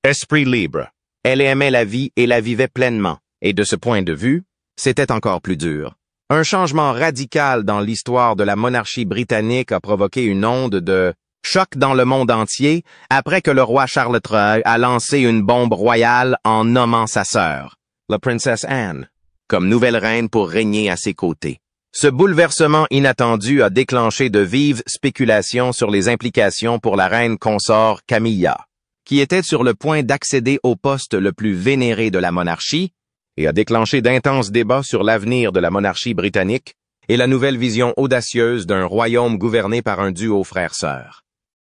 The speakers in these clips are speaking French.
Esprit libre. Elle aimait la vie et la vivait pleinement. Et de ce point de vue, c'était encore plus dur. Un changement radical dans l'histoire de la monarchie britannique a provoqué une onde de choc dans le monde entier après que le roi Charles III a lancé une bombe royale en nommant sa sœur, la princesse Anne, comme nouvelle reine pour régner à ses côtés. Ce bouleversement inattendu a déclenché de vives spéculations sur les implications pour la reine consort Camilla, qui était sur le point d'accéder au poste le plus vénéré de la monarchie, et a déclenché d'intenses débats sur l'avenir de la monarchie britannique et la nouvelle vision audacieuse d'un royaume gouverné par un duo frère-sœur.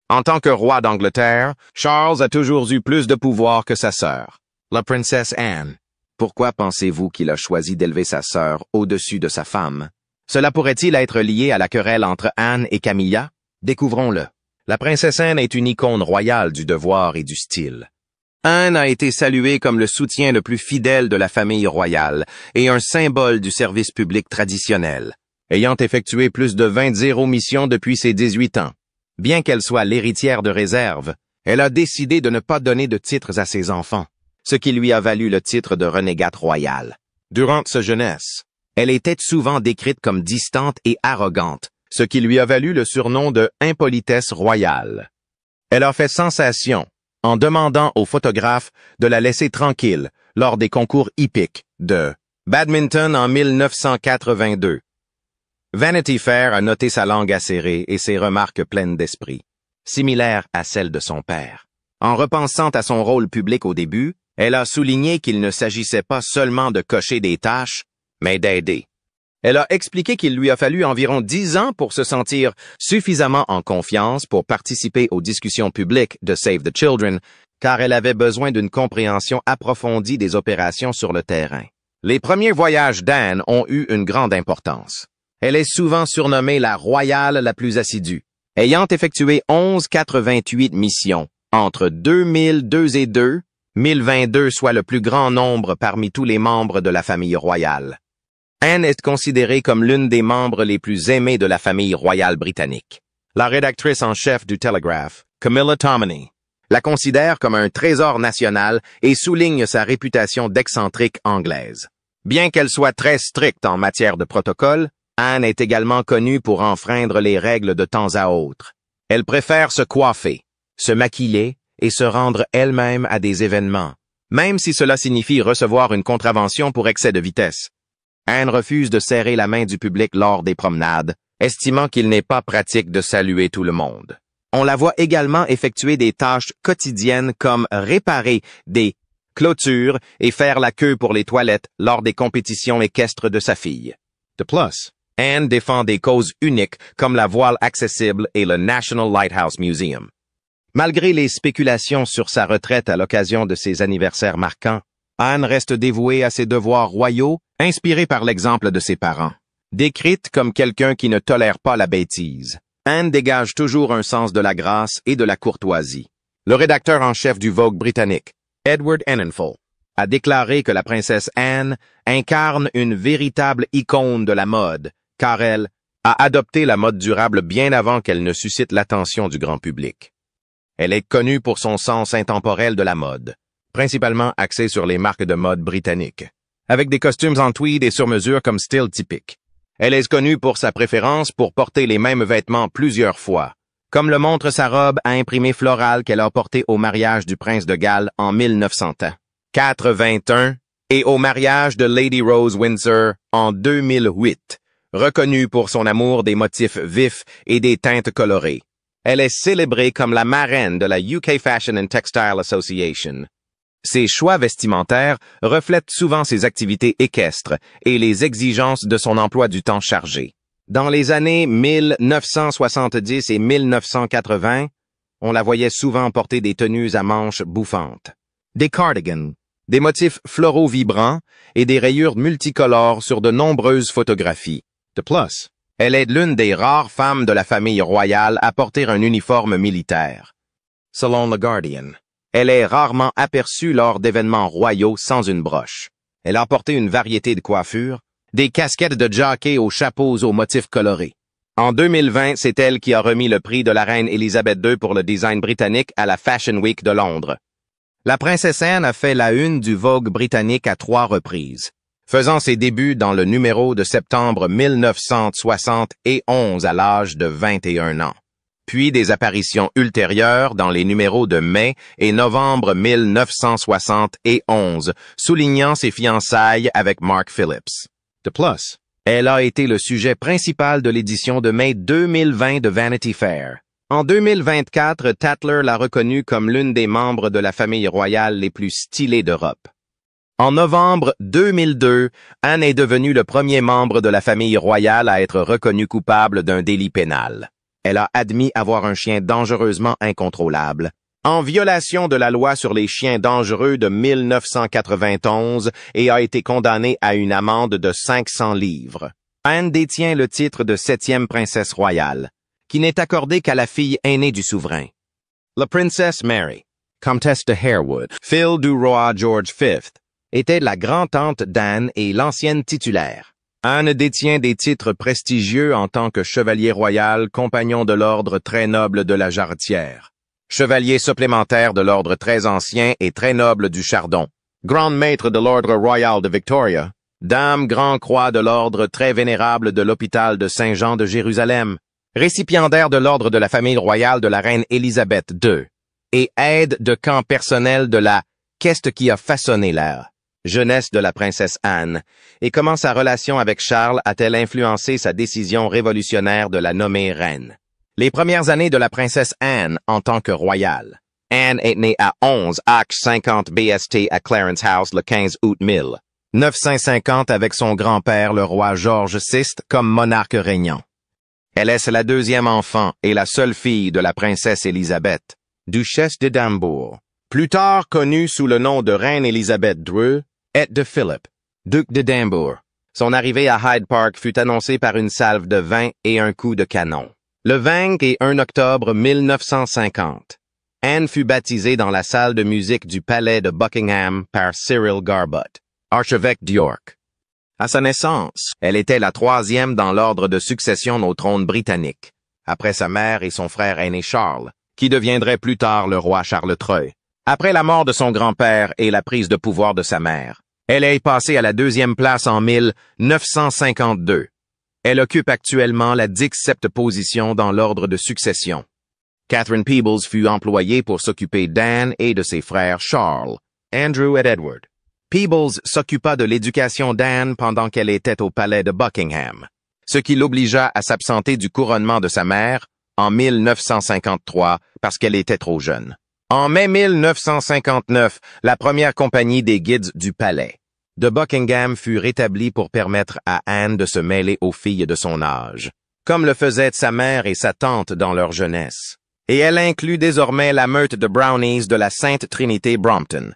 En tant que roi d'Angleterre, Charles a toujours eu plus de pouvoir que sa sœur, la princesse Anne. Pourquoi pensez-vous qu'il a choisi d'élever sa sœur au-dessus de sa femme? Cela pourrait-il être lié à la querelle entre Anne et Camilla? Découvrons-le. La princesse Anne est une icône royale du devoir et du style. Anne a été saluée comme le soutien le plus fidèle de la famille royale et un symbole du service public traditionnel, ayant effectué plus de 20 missions depuis ses 18 ans. Bien qu'elle soit l'héritière de réserve, elle a décidé de ne pas donner de titres à ses enfants, ce qui lui a valu le titre de renégate royale. Durant sa jeunesse, elle était souvent décrite comme distante et arrogante, ce qui lui a valu le surnom de impolitesse royale. Elle a fait sensation en demandant aux photographes de la laisser tranquille lors des concours hippiques de badminton en 1982. Vanity Fair a noté sa langue acérée et ses remarques pleines d'esprit, similaires à celles de son père. En repensant à son rôle public au début, elle a souligné qu'il ne s'agissait pas seulement de cocher des tâches, mais d'aider. Elle a expliqué qu'il lui a fallu environ 10 ans pour se sentir suffisamment en confiance pour participer aux discussions publiques de Save the Children, car elle avait besoin d'une compréhension approfondie des opérations sur le terrain. Les premiers voyages d'Anne ont eu une grande importance. Elle est souvent surnommée la royale la plus assidue, ayant effectué 1188 missions entre 2002 et 1022, soit le plus grand nombre parmi tous les membres de la famille royale. Anne est considérée comme l'une des membres les plus aimés de la famille royale britannique. La rédactrice en chef du Telegraph, Camilla Tominey, la considère comme un trésor national et souligne sa réputation d'excentrique anglaise. Bien qu'elle soit très stricte en matière de protocole, Anne est également connue pour enfreindre les règles de temps à autre. Elle préfère se coiffer, se maquiller et se rendre elle-même à des événements, même si cela signifie recevoir une contravention pour excès de vitesse. Anne refuse de serrer la main du public lors des promenades, estimant qu'il n'est pas pratique de saluer tout le monde. On la voit également effectuer des tâches quotidiennes comme réparer des clôtures et faire la queue pour les toilettes lors des compétitions équestres de sa fille. De plus, Anne défend des causes uniques comme la voile accessible et le National Lighthouse Museum. Malgré les spéculations sur sa retraite à l'occasion de ses anniversaires marquants, Anne reste dévouée à ses devoirs royaux, inspirée par l'exemple de ses parents. Décrite comme quelqu'un qui ne tolère pas la bêtise, Anne dégage toujours un sens de la grâce et de la courtoisie. Le rédacteur en chef du Vogue britannique, Edward Enninful, a déclaré que la princesse Anne incarne une véritable icône de la mode, car elle a adopté la mode durable bien avant qu'elle ne suscite l'attention du grand public. Elle est connue pour son sens intemporel de la mode, principalement axé sur les marques de mode britanniques, avec des costumes en tweed et sur mesure comme style typique. Elle est connue pour sa préférence pour porter les mêmes vêtements plusieurs fois, comme le montre sa robe à imprimé florale qu'elle a portée au mariage du prince de Galles en 1981 et au mariage de Lady Rose Windsor en 2008, reconnue pour son amour des motifs vifs et des teintes colorées. Elle est célébrée comme la marraine de la UK Fashion and Textile Association. Ses choix vestimentaires reflètent souvent ses activités équestres et les exigences de son emploi du temps chargé. Dans les années 1970 et 1980, on la voyait souvent porter des tenues à manches bouffantes, des cardigans, des motifs floraux vibrants et des rayures multicolores sur de nombreuses photographies. De plus, elle est l'une des rares femmes de la famille royale à porter un uniforme militaire. Selon The Guardian, elle est rarement aperçue lors d'événements royaux sans une broche. Elle a porté une variété de coiffures, des casquettes de jockey aux chapeaux aux motifs colorés. En 2020, c'est elle qui a remis le prix de la reine Élisabeth II pour le design britannique à la Fashion Week de Londres. La princesse Anne a fait la une du Vogue britannique à 3 reprises, faisant ses débuts dans le numéro de septembre 1971 à l'âge de 21 ans, puis des apparitions ultérieures dans les numéros de mai et novembre 1971, soulignant ses fiançailles avec Mark Phillips. De plus, elle a été le sujet principal de l'édition de mai 2020 de Vanity Fair. En 2024, Tatler l'a reconnue comme l'une des membres de la famille royale les plus stylées d'Europe. En novembre 2002, Anne est devenue le premier membre de la famille royale à être reconnu coupable d'un délit pénal. Elle a admis avoir un chien dangereusement incontrôlable, en violation de la loi sur les chiens dangereux de 1991 et a été condamnée à une amende de 500 livres. Anne détient le titre de 7e princesse royale, qui n'est accordé qu'à la fille aînée du souverain. La princesse Mary, comtesse de Harewood, fille du roi George V, était la grand-tante d'Anne et l'ancienne titulaire. Anne détient des titres prestigieux en tant que chevalier royal, compagnon de l'ordre très noble de la Jarretière, chevalier supplémentaire de l'ordre très ancien et très noble du Chardon, grand maître de l'ordre royal de Victoria, dame grand croix de l'ordre très vénérable de l'hôpital de Saint-Jean de Jérusalem, récipiendaire de l'ordre de la famille royale de la reine Élisabeth II, et aide de camp personnel de la Qu'est-ce qui a façonné la jeunesse de la princesse Anne, et comment sa relation avec Charles a-t-elle influencé sa décision révolutionnaire de la nommer reine. Les premières années de la princesse Anne en tant que royale. Anne est née à 11 Axe 50 BST à Clarence House le 15 août 1950 avec son grand-père le roi George VI comme monarque régnant. Elle est la deuxième enfant et la seule fille de la princesse Élisabeth, duchesse d'Édimbourg, plus tard connue sous le nom de reine Élisabeth II, et de Philip, duc d'Édimbourg. Son arrivée à Hyde Park fut annoncée par une salve de vin et un coup de canon. Le 20 et 1 octobre 1950, Anne fut baptisée dans la salle de musique du palais de Buckingham par Cyril Garbut, archevêque d'York. À sa naissance, elle était la 3e dans l'ordre de succession au trône britannique, après sa mère et son frère aîné Charles, qui deviendrait plus tard le roi Charles III. Après la mort de son grand-père et la prise de pouvoir de sa mère, elle est passée à la 2e place en 1952. Elle occupe actuellement la 17e position dans l'ordre de succession. Catherine Peebles fut employée pour s'occuper d'Anne et de ses frères Charles, Andrew et Edward. Peebles s'occupa de l'éducation d'Anne pendant qu'elle était au palais de Buckingham, ce qui l'obligea à s'absenter du couronnement de sa mère en 1953 parce qu'elle était trop jeune. En mai 1959, la première compagnie des guides du palais de Buckingham fut rétablie pour permettre à Anne de se mêler aux filles de son âge, comme le faisaient sa mère et sa tante dans leur jeunesse. Et elle inclut désormais la meute de Brownies de la Sainte Trinité Brompton.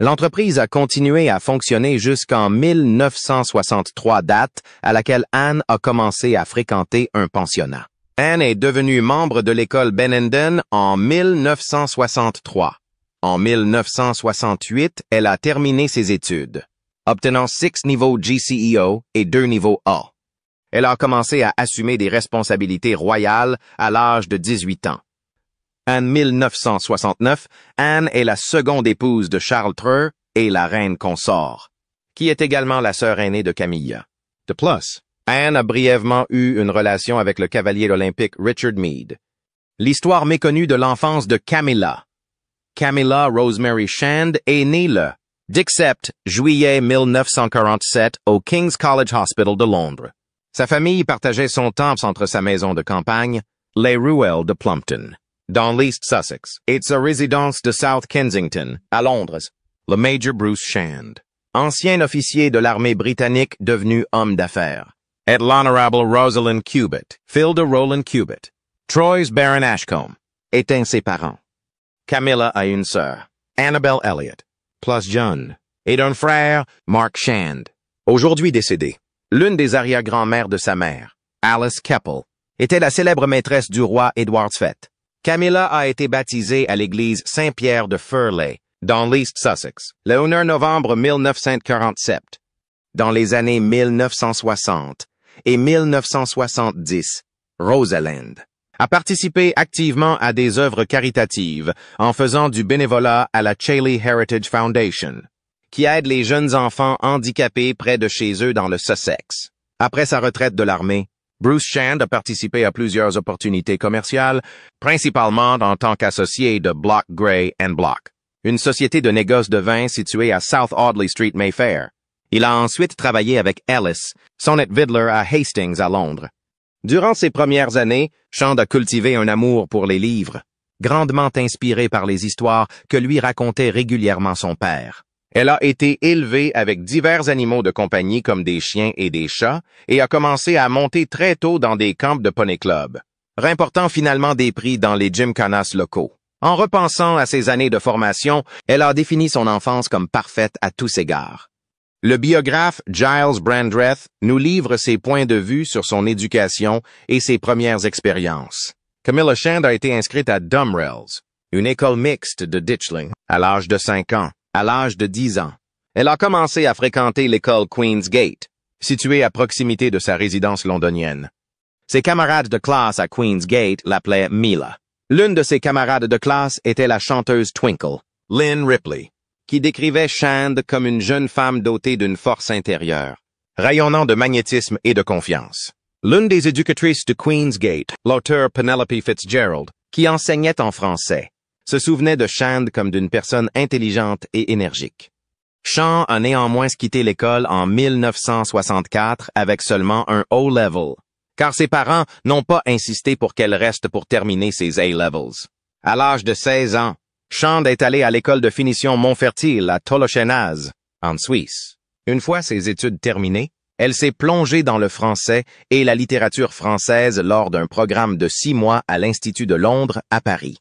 L'entreprise a continué à fonctionner jusqu'en 1963, date à laquelle Anne a commencé à fréquenter un pensionnat. Anne est devenue membre de l'école Benenden en 1963. En 1968, elle a terminé ses études, obtenant 6 niveaux GCEO et 2 niveaux A. Elle a commencé à assumer des responsabilités royales à l'âge de 18 ans. En 1969, Anne est la seconde épouse de Charles III et la reine consort, qui est également la sœur aînée de Camilla. De plus, Anne a brièvement eu une relation avec le cavalier olympique Richard Meade. L'histoire méconnue de l'enfance de Camilla. Camilla Rosemary Shand est née le 17 juillet 1947 au King's College Hospital de Londres. Sa famille partageait son temps entre sa maison de campagne, les Ruelles de Plumpton, dans l'East Sussex, et sa résidence de South Kensington, à Londres. Le Major Bruce Shand, ancien officier de l'armée britannique devenu homme d'affaires, et l'Honorable Rosalind Cubitt, fille de Roland Cubitt, Troyes Baron Ashcombe, étaient ses parents. Camilla a une sœur, Annabel Elliot, plus jeune, et d'un frère, Mark Shand, aujourd'hui décédé. L'une des arrière-grand-mères de sa mère, Alice Keppel, était la célèbre maîtresse du roi Édouard V. Camilla a été baptisée à l'église Saint-Pierre de Furley, dans l'East Sussex, le 1 novembre 1947. Dans les années 1960 et 1970, Rosalind, a participé activement à des œuvres caritatives en faisant du bénévolat à la Chailey Heritage Foundation, qui aide les jeunes enfants handicapés près de chez eux dans le Sussex. Après sa retraite de l'armée, Bruce Shand a participé à plusieurs opportunités commerciales, principalement en tant qu'associé de Block Gray & Block, une société de négoce de vin située à South Audley Street, Mayfair. Il a ensuite travaillé avec Ellis, Sonnet Vidler à Hastings à Londres. Durant ses premières années, Shand a cultivé un amour pour les livres, grandement inspiré par les histoires que lui racontait régulièrement son père. Elle a été élevée avec divers animaux de compagnie comme des chiens et des chats et a commencé à monter très tôt dans des camps de poney club, remportant finalement des prix dans les gymkhanas locaux. En repensant à ses années de formation, elle a défini son enfance comme parfaite à tous égards. Le biographe Giles Brandreth nous livre ses points de vue sur son éducation et ses premières expériences. Camilla Shand a été inscrite à Dumrells, une école mixte de Ditchling, à l'âge de 5 ans. À l'âge de 10 ans, elle a commencé à fréquenter l'école Queen's Gate, située à proximité de sa résidence londonienne. Ses camarades de classe à Queen's Gate l'appelaient Mila. L'une de ses camarades de classe était la chanteuse Twinkle, Lynn Ripley, qui décrivait Shand comme une jeune femme dotée d'une force intérieure, rayonnant de magnétisme et de confiance. L'une des éducatrices de Queen's Gate, l'auteure Penelope Fitzgerald, qui enseignait en français, se souvenait de Shand comme d'une personne intelligente et énergique. Shand a néanmoins quitté l'école en 1964 avec seulement un O-level, car ses parents n'ont pas insisté pour qu'elle reste pour terminer ses A-levels. À l'âge de 16 ans, Shand est allée à l'école de finition Montfertil à Tolochenaz, en Suisse. Une fois ses études terminées, elle s'est plongée dans le français et la littérature française lors d'un programme de 6 mois à l'Institut de Londres à Paris.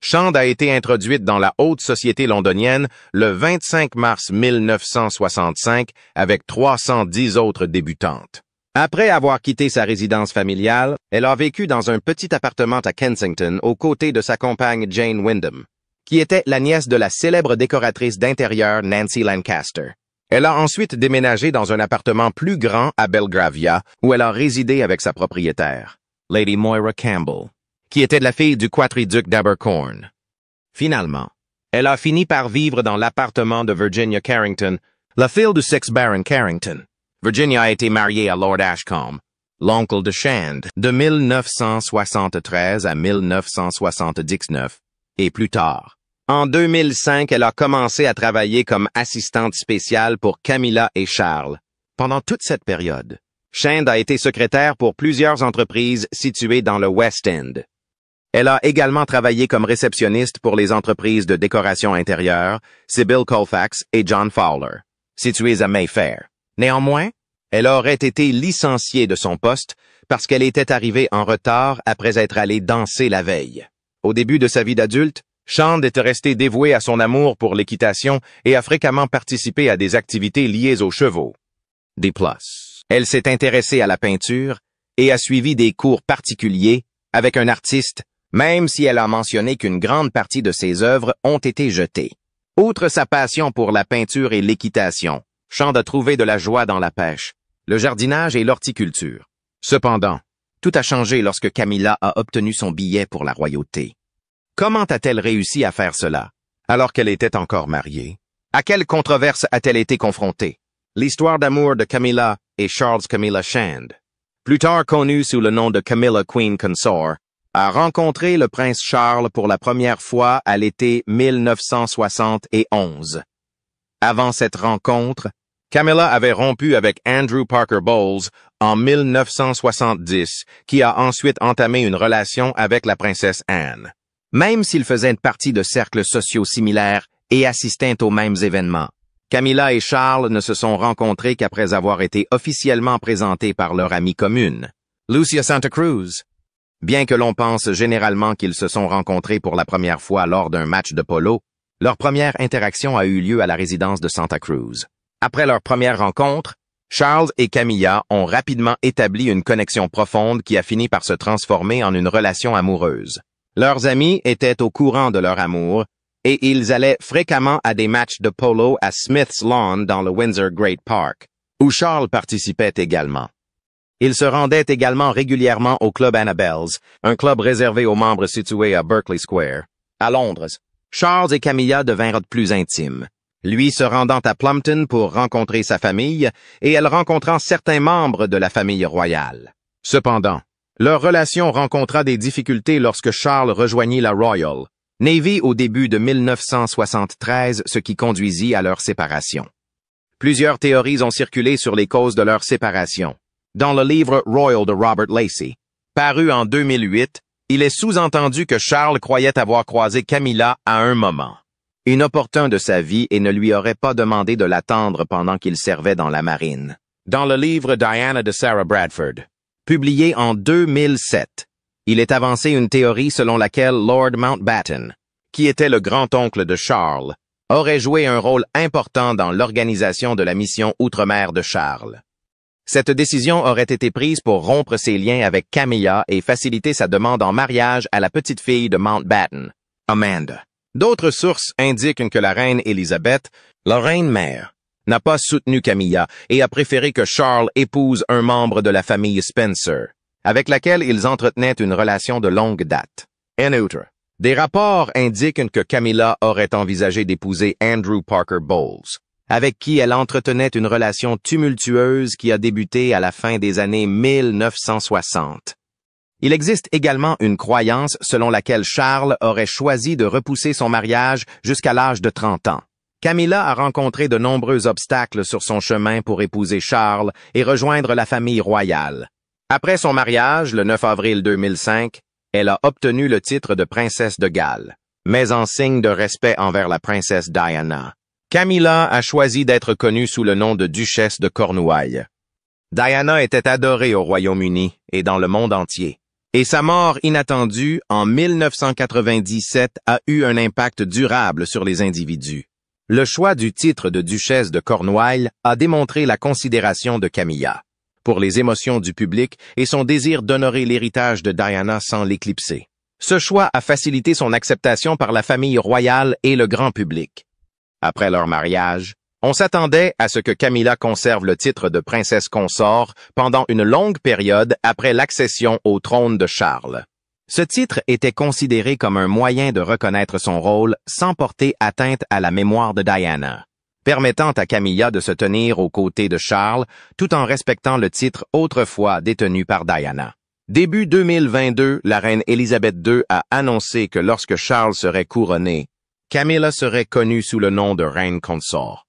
Shand a été introduite dans la haute société londonienne le 25 mars 1965 avec 310 autres débutantes. Après avoir quitté sa résidence familiale, elle a vécu dans un petit appartement à Kensington aux côtés de sa compagne Jane Wyndham, qui était la nièce de la célèbre décoratrice d'intérieur Nancy Lancaster. Elle a ensuite déménagé dans un appartement plus grand à Belgravia, où elle a résidé avec sa propriétaire, Lady Moira Campbell, qui était la fille du quadriduc d'Abercorn. Finalement, elle a fini par vivre dans l'appartement de Virginia Carrington, la fille du 6 Baron Carrington. Virginia a été mariée à Lord Ashcombe, l'oncle de Shand, de 1973 à 1979, et plus tard. En 2005, elle a commencé à travailler comme assistante spéciale pour Camilla et Charles. Pendant toute cette période, Shand a été secrétaire pour plusieurs entreprises situées dans le West End. Elle a également travaillé comme réceptionniste pour les entreprises de décoration intérieure, Sybil Colfax et John Fowler, situées à Mayfair. Néanmoins, elle aurait été licenciée de son poste parce qu'elle était arrivée en retard après être allée danser la veille. Au début de sa vie d'adulte, Shand était restée dévouée à son amour pour l'équitation et a fréquemment participé à des activités liées aux chevaux. D+. Elle s'est intéressée à la peinture et a suivi des cours particuliers avec un artiste, même si elle a mentionné qu'une grande partie de ses œuvres ont été jetées. Outre sa passion pour la peinture et l'équitation, Shand a trouvé de la joie dans la pêche, le jardinage et l'horticulture. Cependant, tout a changé lorsque Camilla a obtenu son billet pour la royauté. Comment a-t-elle réussi à faire cela, alors qu'elle était encore mariée? À quelle controverse a-t-elle été confrontée? L'histoire d'amour de Camilla et Charles Camilla Shand, plus tard connu sous le nom de Camilla Queen Consort, a rencontré le prince Charles pour la première fois à l'été 1971. Avant cette rencontre, Camilla avait rompu avec Andrew Parker Bowles en 1970, qui a ensuite entamé une relation avec la princesse Anne. Même s'ils faisaient partie de cercles sociaux similaires et assistaient aux mêmes événements, Camilla et Charles ne se sont rencontrés qu'après avoir été officiellement présentés par leur amie commune, Lucia Santa Cruz. Bien que l'on pense généralement qu'ils se sont rencontrés pour la première fois lors d'un match de polo, leur première interaction a eu lieu à la résidence de Santa Cruz. Après leur première rencontre, Charles et Camilla ont rapidement établi une connexion profonde qui a fini par se transformer en une relation amoureuse. Leurs amis étaient au courant de leur amour et ils allaient fréquemment à des matchs de polo à Smith's Lawn dans le Windsor Great Park, où Charles participait également. Il se rendait également régulièrement au club Annabelle's, un club réservé aux membres situé à Berkeley Square, à Londres. Charles et Camilla devinrent plus intimes, lui se rendant à Plumpton pour rencontrer sa famille et elle rencontrant certains membres de la famille royale. Cependant, leur relation rencontra des difficultés lorsque Charles rejoignit la Royal Navy au début de 1973, ce qui conduisit à leur séparation. Plusieurs théories ont circulé sur les causes de leur séparation. Dans le livre Royal de Robert Lacey, paru en 2008, il est sous-entendu que Charles croyait avoir croisé Camilla à un moment, inopportun de sa vie et ne lui aurait pas demandé de l'attendre pendant qu'il servait dans la marine. Dans le livre Diana de Sarah Bradford, publié en 2007, il est avancé une théorie selon laquelle Lord Mountbatten, qui était le grand-oncle de Charles, aurait joué un rôle important dans l'organisation de la mission outre-mer de Charles. Cette décision aurait été prise pour rompre ses liens avec Camilla et faciliter sa demande en mariage à la petite-fille de Mountbatten, Amanda. D'autres sources indiquent que la reine Élisabeth, la reine-mère, n'a pas soutenu Camilla et a préféré que Charles épouse un membre de la famille Spencer, avec laquelle ils entretenaient une relation de longue date. En outre, des rapports indiquent que Camilla aurait envisagé d'épouser Andrew Parker Bowles, avec qui elle entretenait une relation tumultueuse qui a débuté à la fin des années 1960. Il existe également une croyance selon laquelle Charles aurait choisi de repousser son mariage jusqu'à l'âge de 30 ans. Camilla a rencontré de nombreux obstacles sur son chemin pour épouser Charles et rejoindre la famille royale. Après son mariage, le 9 avril 2005, elle a obtenu le titre de princesse de Galles, mais en signe de respect envers la princesse Diana. Camilla a choisi d'être connue sous le nom de duchesse de Cornouailles. Diana était adorée au Royaume-Uni et dans le monde entier, et sa mort inattendue en 1997 a eu un impact durable sur les individus. Le choix du titre de duchesse de Cornouailles a démontré la considération de Camilla pour les émotions du public et son désir d'honorer l'héritage de Diana sans l'éclipser. Ce choix a facilité son acceptation par la famille royale et le grand public. Après leur mariage, on s'attendait à ce que Camilla conserve le titre de princesse consort pendant une longue période après l'accession au trône de Charles. Ce titre était considéré comme un moyen de reconnaître son rôle sans porter atteinte à la mémoire de Diana, permettant à Camilla de se tenir aux côtés de Charles tout en respectant le titre autrefois détenu par Diana. Début 2022, la reine Élisabeth II a annoncé que lorsque Charles serait couronné, Camilla serait connue sous le nom de reine consort.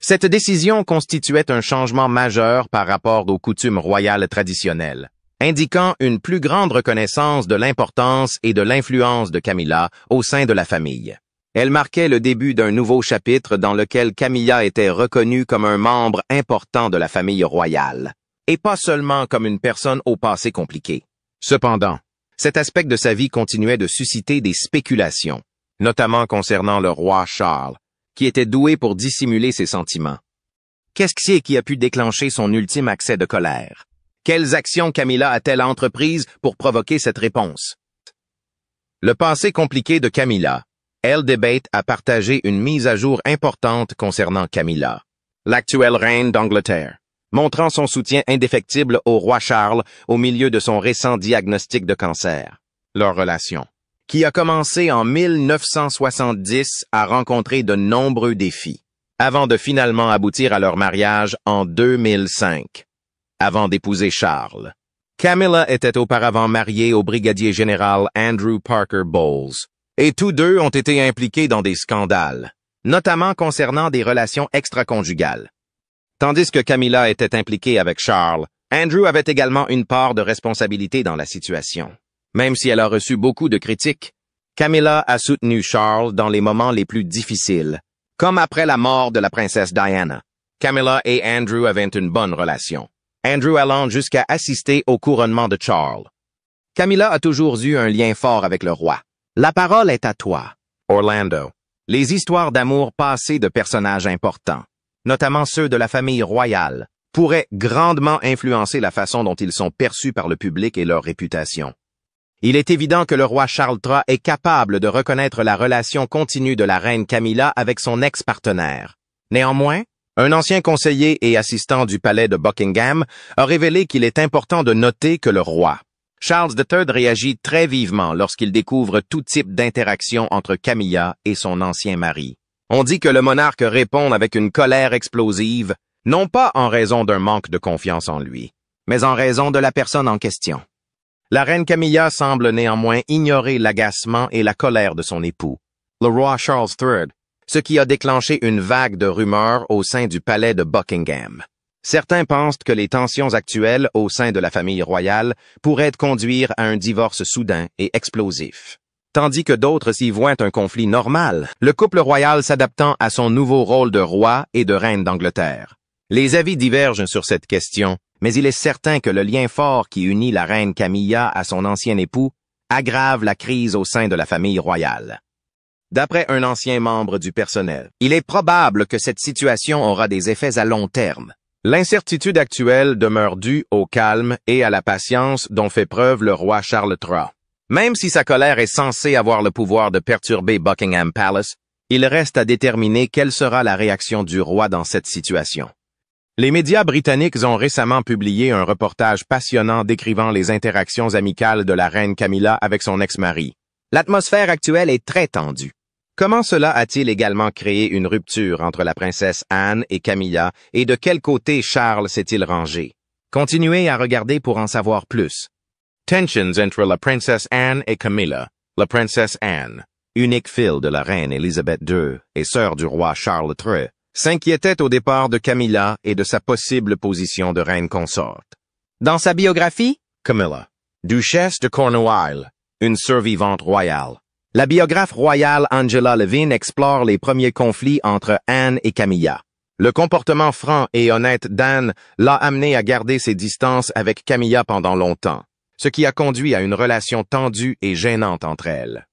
Cette décision constituait un changement majeur par rapport aux coutumes royales traditionnelles, indiquant une plus grande reconnaissance de l'importance et de l'influence de Camilla au sein de la famille. Elle marquait le début d'un nouveau chapitre dans lequel Camilla était reconnue comme un membre important de la famille royale, et pas seulement comme une personne au passé compliqué. Cependant, cet aspect de sa vie continuait de susciter des spéculations, notamment concernant le roi Charles, qui était doué pour dissimuler ses sentiments. Qu'est-ce qui a pu déclencher son ultime accès de colère? Quelles actions Camilla a-t-elle entreprises pour provoquer cette réponse? Le passé compliqué de Camilla. Elle Debate a partagé une mise à jour importante concernant Camilla, l'actuelle reine d'Angleterre, montrant son soutien indéfectible au roi Charles au milieu de son récent diagnostic de cancer. Leur relation, qui a commencé en 1970, a rencontré de nombreux défis, avant de finalement aboutir à leur mariage en 2005, avant d'épouser Charles. Camilla était auparavant mariée au brigadier général Andrew Parker Bowles, et tous deux ont été impliqués dans des scandales, notamment concernant des relations extraconjugales. Tandis que Camilla était impliquée avec Charles, Andrew avait également une part de responsabilité dans la situation. Même si elle a reçu beaucoup de critiques, Camilla a soutenu Charles dans les moments les plus difficiles, comme après la mort de la princesse Diana. Camilla et Andrew avaient une bonne relation, Andrew allant jusqu'à assister au couronnement de Charles. Camilla a toujours eu un lien fort avec le roi. La parole est à toi, Orlando. Les histoires d'amour passées de personnages importants, notamment ceux de la famille royale, pourraient grandement influencer la façon dont ils sont perçus par le public et leur réputation. Il est évident que le roi Charles III est capable de reconnaître la relation continue de la reine Camilla avec son ex-partenaire. Néanmoins, Un ancien conseiller et assistant du palais de Buckingham a révélé qu'il est important de noter que le roi, Charles III, réagit très vivement lorsqu'il découvre tout type d'interaction entre Camilla et son ancien mari. On dit que le monarque répond avec une colère explosive, non pas en raison d'un manque de confiance en lui, mais en raison de la personne en question. La reine Camilla semble néanmoins ignorer l'agacement et la colère de son époux, le roi Charles III, ce qui a déclenché une vague de rumeurs au sein du palais de Buckingham. Certains pensent que les tensions actuelles au sein de la famille royale pourraient conduire à un divorce soudain et explosif, tandis que d'autres s'y voient un conflit normal, le couple royal s'adaptant à son nouveau rôle de roi et de reine d'Angleterre. Les avis divergent sur cette question, mais il est certain que le lien fort qui unit la reine Camilla à son ancien époux aggrave la crise au sein de la famille royale. D'après un ancien membre du personnel, il est probable que cette situation aura des effets à long terme. L'incertitude actuelle demeure due au calme et à la patience dont fait preuve le roi Charles III. Même si sa colère est censée avoir le pouvoir de perturber Buckingham Palace, il reste à déterminer quelle sera la réaction du roi dans cette situation. Les médias britanniques ont récemment publié un reportage passionnant décrivant les interactions amicales de la reine Camilla avec son ex-mari. L'atmosphère actuelle est très tendue. Comment cela a-t-il également créé une rupture entre la princesse Anne et Camilla et de quel côté Charles s'est-il rangé? Continuez à regarder pour en savoir plus. Tensions entre la princesse Anne et Camilla. La princesse Anne, unique fille de la reine Élisabeth II et sœur du roi Charles III, s'inquiétait au départ de Camilla et de sa possible position de reine consorte. Dans sa biographie, Camilla, duchesse de Cornouailles, une survivante royale. La biographe royale Angela Levin explore les premiers conflits entre Anne et Camilla. Le comportement franc et honnête d'Anne l'a amené à garder ses distances avec Camilla pendant longtemps, ce qui a conduit à une relation tendue et gênante entre elles.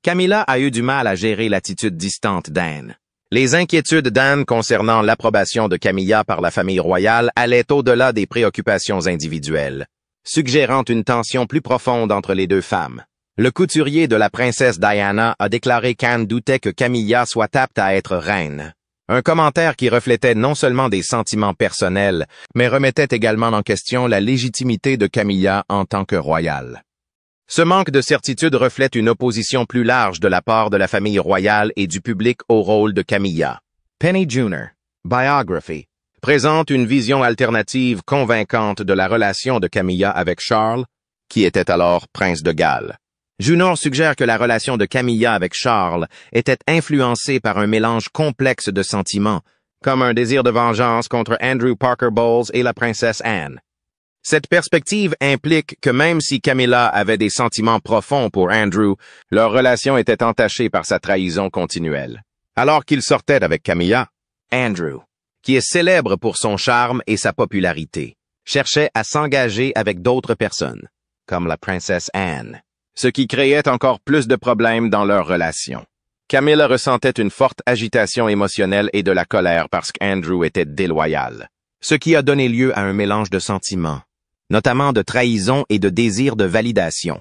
Camilla a eu du mal à gérer l'attitude distante d'Anne. Les inquiétudes d'Anne concernant l'approbation de Camilla par la famille royale allaient au-delà des préoccupations individuelles, suggérant une tension plus profonde entre les deux femmes. Le couturier de la princesse Diana a déclaré qu'Anne doutait que Camilla soit apte à être reine. Un commentaire qui reflétait non seulement des sentiments personnels, mais remettait également en question la légitimité de Camilla en tant que royale. Ce manque de certitude reflète une opposition plus large de la part de la famille royale et du public au rôle de Camilla. Penny Junor, Biography, présente une vision alternative convaincante de la relation de Camilla avec Charles, qui était alors prince de Galles. Junor suggère que la relation de Camilla avec Charles était influencée par un mélange complexe de sentiments, comme un désir de vengeance contre Andrew Parker Bowles et la princesse Anne. Cette perspective implique que même si Camilla avait des sentiments profonds pour Andrew, leur relation était entachée par sa trahison continuelle. Alors qu'il sortait avec Camilla, Andrew, qui est célèbre pour son charme et sa popularité, cherchait à s'engager avec d'autres personnes, comme la princesse Anne, ce qui créait encore plus de problèmes dans leur relation. Camilla ressentait une forte agitation émotionnelle et de la colère parce qu'Andrew était déloyal, ce qui a donné lieu à un mélange de sentiments, notamment de trahison et de désir de validation.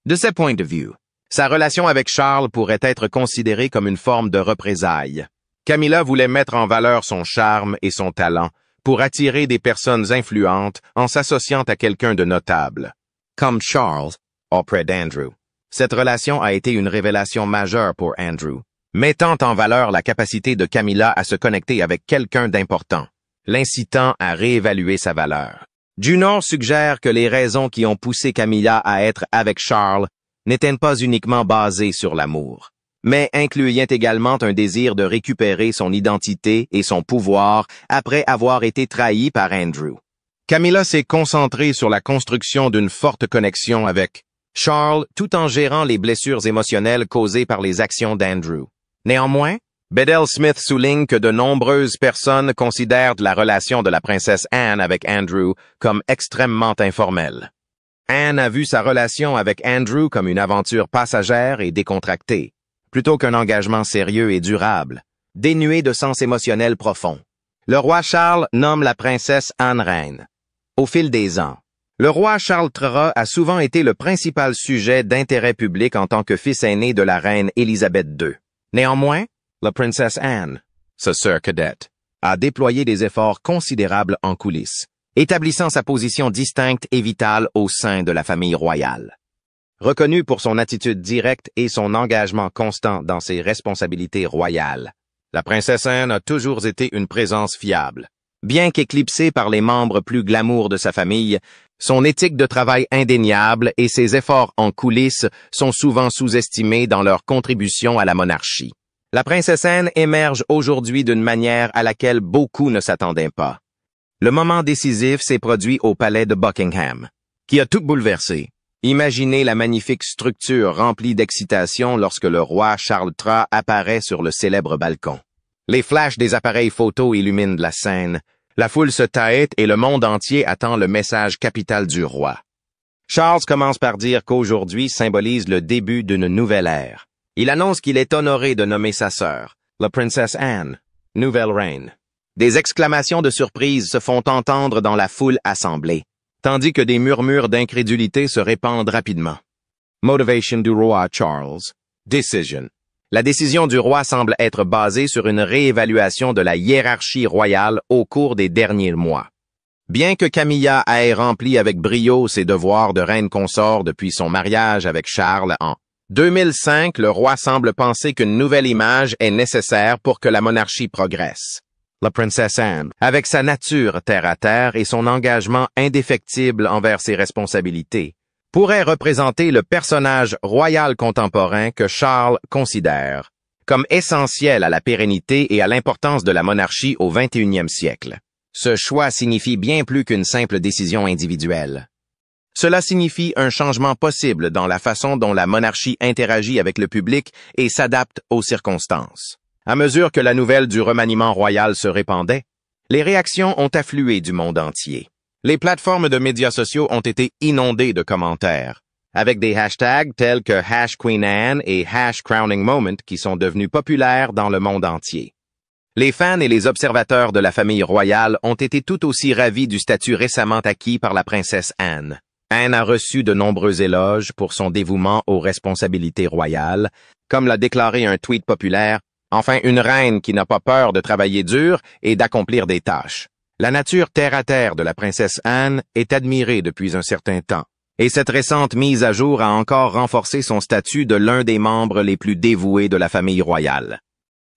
De ce point de vue, sa relation avec Charles pourrait être considérée comme une forme de représailles. Camilla voulait mettre en valeur son charme et son talent pour attirer des personnes influentes en s'associant à quelqu'un de notable, comme Charles, auprès d'Andrew. Cette relation a été une révélation majeure pour Andrew, mettant en valeur la capacité de Camilla à se connecter avec quelqu'un d'important, l'incitant à réévaluer sa valeur. Junor suggère que les raisons qui ont poussé Camilla à être avec Charles n'étaient pas uniquement basées sur l'amour, mais incluaient également un désir de récupérer son identité et son pouvoir après avoir été trahie par Andrew. Camilla s'est concentrée sur la construction d'une forte connexion avec Charles tout en gérant les blessures émotionnelles causées par les actions d'Andrew. Néanmoins, Bedell Smith souligne que de nombreuses personnes considèrent la relation de la princesse Anne avec Andrew comme extrêmement informelle. Anne a vu sa relation avec Andrew comme une aventure passagère et décontractée, plutôt qu'un engagement sérieux et durable, dénué de sens émotionnel profond. Le roi Charles nomme la princesse Anne reine. Au fil des ans, le roi Charles III a souvent été le principal sujet d'intérêt public en tant que fils aîné de la reine Élisabeth II. Néanmoins, la princesse Anne, sa sœur cadette, a déployé des efforts considérables en coulisses, établissant sa position distincte et vitale au sein de la famille royale. Reconnue pour son attitude directe et son engagement constant dans ses responsabilités royales, la princesse Anne a toujours été une présence fiable. Bien qu'éclipsée par les membres plus glamour de sa famille, son éthique de travail indéniable et ses efforts en coulisses sont souvent sous-estimés dans leur contribution à la monarchie. La princesse Anne émerge aujourd'hui d'une manière à laquelle beaucoup ne s'attendaient pas. Le moment décisif s'est produit au palais de Buckingham, qui a tout bouleversé. Imaginez la magnifique structure remplie d'excitation lorsque le roi Charles III apparaît sur le célèbre balcon. Les flashs des appareils photo illuminent la scène. La foule se tâte et le monde entier attend le message capital du roi. Charles commence par dire qu'aujourd'hui symbolise le début d'une nouvelle ère. Il annonce qu'il est honoré de nommer sa sœur, la princesse Anne, nouvelle reine. Des exclamations de surprise se font entendre dans la foule assemblée, tandis que des murmures d'incrédulité se répandent rapidement. Motivation du roi Charles. Decision. La décision du roi semble être basée sur une réévaluation de la hiérarchie royale au cours des derniers mois. Bien que Camilla ait rempli avec brio ses devoirs de reine consort depuis son mariage avec Charles en 2005, le roi semble penser qu'une nouvelle image est nécessaire pour que la monarchie progresse. La princesse Anne, avec sa nature terre-à-terre et son engagement indéfectible envers ses responsabilités, pourrait représenter le personnage royal contemporain que Charles considère comme essentiel à la pérennité et à l'importance de la monarchie au 21e siècle. Ce choix signifie bien plus qu'une simple décision individuelle. Cela signifie un changement possible dans la façon dont la monarchie interagit avec le public et s'adapte aux circonstances. À mesure que la nouvelle du remaniement royal se répandait, les réactions ont afflué du monde entier. Les plateformes de médias sociaux ont été inondées de commentaires, avec des hashtags tels que #QueenAnne et #CrowningMoment qui sont devenus populaires dans le monde entier. Les fans et les observateurs de la famille royale ont été tout aussi ravis du statut récemment acquis par la princesse Anne. Anne a reçu de nombreux éloges pour son dévouement aux responsabilités royales, comme l'a déclaré un tweet populaire, « Enfin une reine qui n'a pas peur de travailler dur et d'accomplir des tâches ». La nature terre-à-terre de la princesse Anne est admirée depuis un certain temps, et cette récente mise à jour a encore renforcé son statut de l'un des membres les plus dévoués de la famille royale.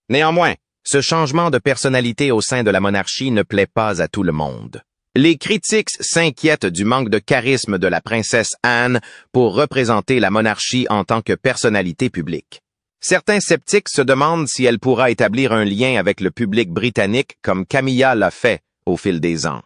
Néanmoins, ce changement de personnalité au sein de la monarchie ne plaît pas à tout le monde. Les critiques s'inquiètent du manque de charisme de la princesse Anne pour représenter la monarchie en tant que personnalité publique. Certains sceptiques se demandent si elle pourra établir un lien avec le public britannique comme Camilla l'a fait au fil des ans.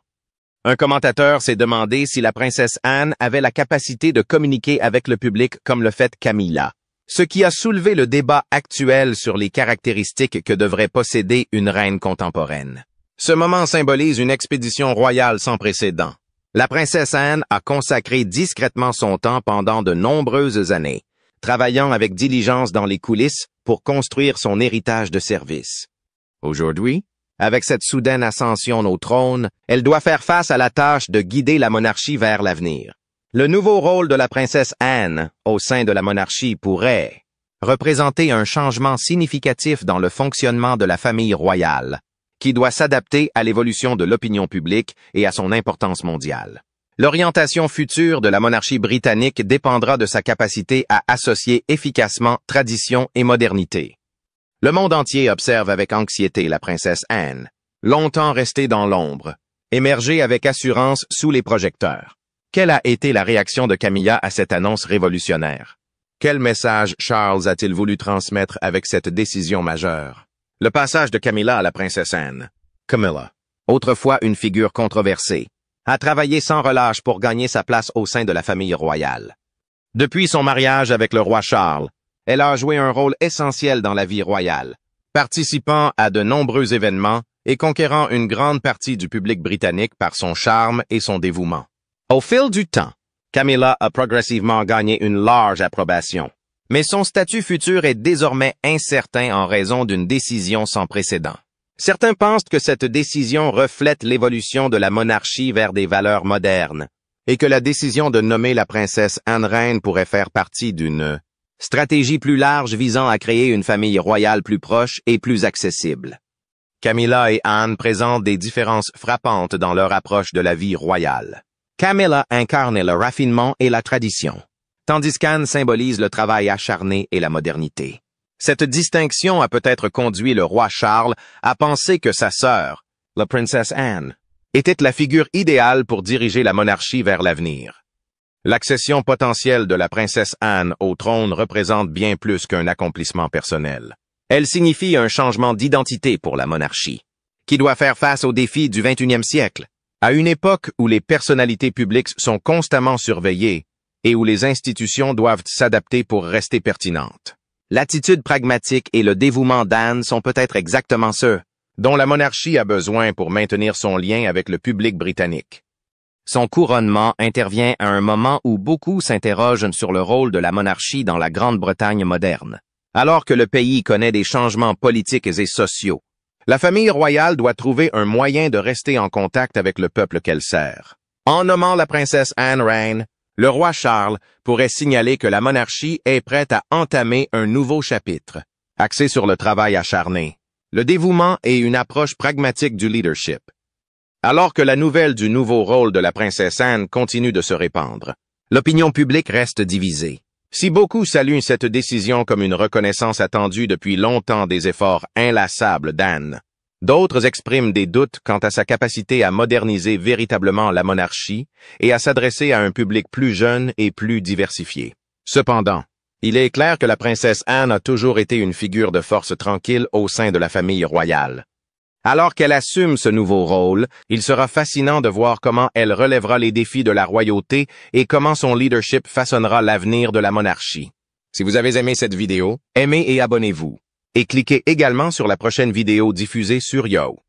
Un commentateur s'est demandé si la princesse Anne avait la capacité de communiquer avec le public comme le fait Camilla, ce qui a soulevé le débat actuel sur les caractéristiques que devrait posséder une reine contemporaine. Ce moment symbolise une expédition royale sans précédent. La princesse Anne a consacré discrètement son temps pendant de nombreuses années, travaillant avec diligence dans les coulisses pour construire son héritage de service. Aujourd'hui, avec cette soudaine ascension au trône, elle doit faire face à la tâche de guider la monarchie vers l'avenir. Le nouveau rôle de la princesse Anne au sein de la monarchie pourrait représenter un changement significatif dans le fonctionnement de la famille royale, qui doit s'adapter à l'évolution de l'opinion publique et à son importance mondiale. L'orientation future de la monarchie britannique dépendra de sa capacité à associer efficacement tradition et modernité. Le monde entier observe avec anxiété la princesse Anne, longtemps restée dans l'ombre, émerger avec assurance sous les projecteurs. Quelle a été la réaction de Camilla à cette annonce révolutionnaire? Quel message Charles a-t-il voulu transmettre avec cette décision majeure? Le passage de Camilla à la princesse Anne. Camilla, autrefois une figure controversée, a travaillé sans relâche pour gagner sa place au sein de la famille royale. Depuis son mariage avec le roi Charles, elle a joué un rôle essentiel dans la vie royale, participant à de nombreux événements et conquérant une grande partie du public britannique par son charme et son dévouement. Au fil du temps, Camilla a progressivement gagné une large approbation, mais son statut futur est désormais incertain en raison d'une décision sans précédent. Certains pensent que cette décision reflète l'évolution de la monarchie vers des valeurs modernes, et que la décision de nommer la princesse Anne reine pourrait faire partie d'une stratégie plus large visant à créer une famille royale plus proche et plus accessible. Camilla et Anne présentent des différences frappantes dans leur approche de la vie royale. Camilla incarne le raffinement et la tradition, tandis qu'Anne symbolise le travail acharné et la modernité. Cette distinction a peut-être conduit le roi Charles à penser que sa sœur, la princesse Anne, était la figure idéale pour diriger la monarchie vers l'avenir. L'accession potentielle de la princesse Anne au trône représente bien plus qu'un accomplissement personnel. Elle signifie un changement d'identité pour la monarchie, qui doit faire face aux défis du 21e siècle, à une époque où les personnalités publiques sont constamment surveillées et où les institutions doivent s'adapter pour rester pertinentes. L'attitude pragmatique et le dévouement d'Anne sont peut-être exactement ceux dont la monarchie a besoin pour maintenir son lien avec le public britannique. Son couronnement intervient à un moment où beaucoup s'interrogent sur le rôle de la monarchie dans la Grande-Bretagne moderne. Alors que le pays connaît des changements politiques et sociaux, la famille royale doit trouver un moyen de rester en contact avec le peuple qu'elle sert. En nommant la princesse Anne reine, le roi Charles pourrait signaler que la monarchie est prête à entamer un nouveau chapitre, axé sur le travail acharné, le dévouement et une approche pragmatique du leadership. Alors que la nouvelle du nouveau rôle de la princesse Anne continue de se répandre, l'opinion publique reste divisée. Si beaucoup saluent cette décision comme une reconnaissance attendue depuis longtemps des efforts inlassables d'Anne, d'autres expriment des doutes quant à sa capacité à moderniser véritablement la monarchie et à s'adresser à un public plus jeune et plus diversifié. Cependant, il est clair que la princesse Anne a toujours été une figure de force tranquille au sein de la famille royale. Alors qu'elle assume ce nouveau rôle, il sera fascinant de voir comment elle relèvera les défis de la royauté et comment son leadership façonnera l'avenir de la monarchie. Si vous avez aimé cette vidéo, aimez et abonnez-vous. Et cliquez également sur la prochaine vidéo diffusée sur Yo.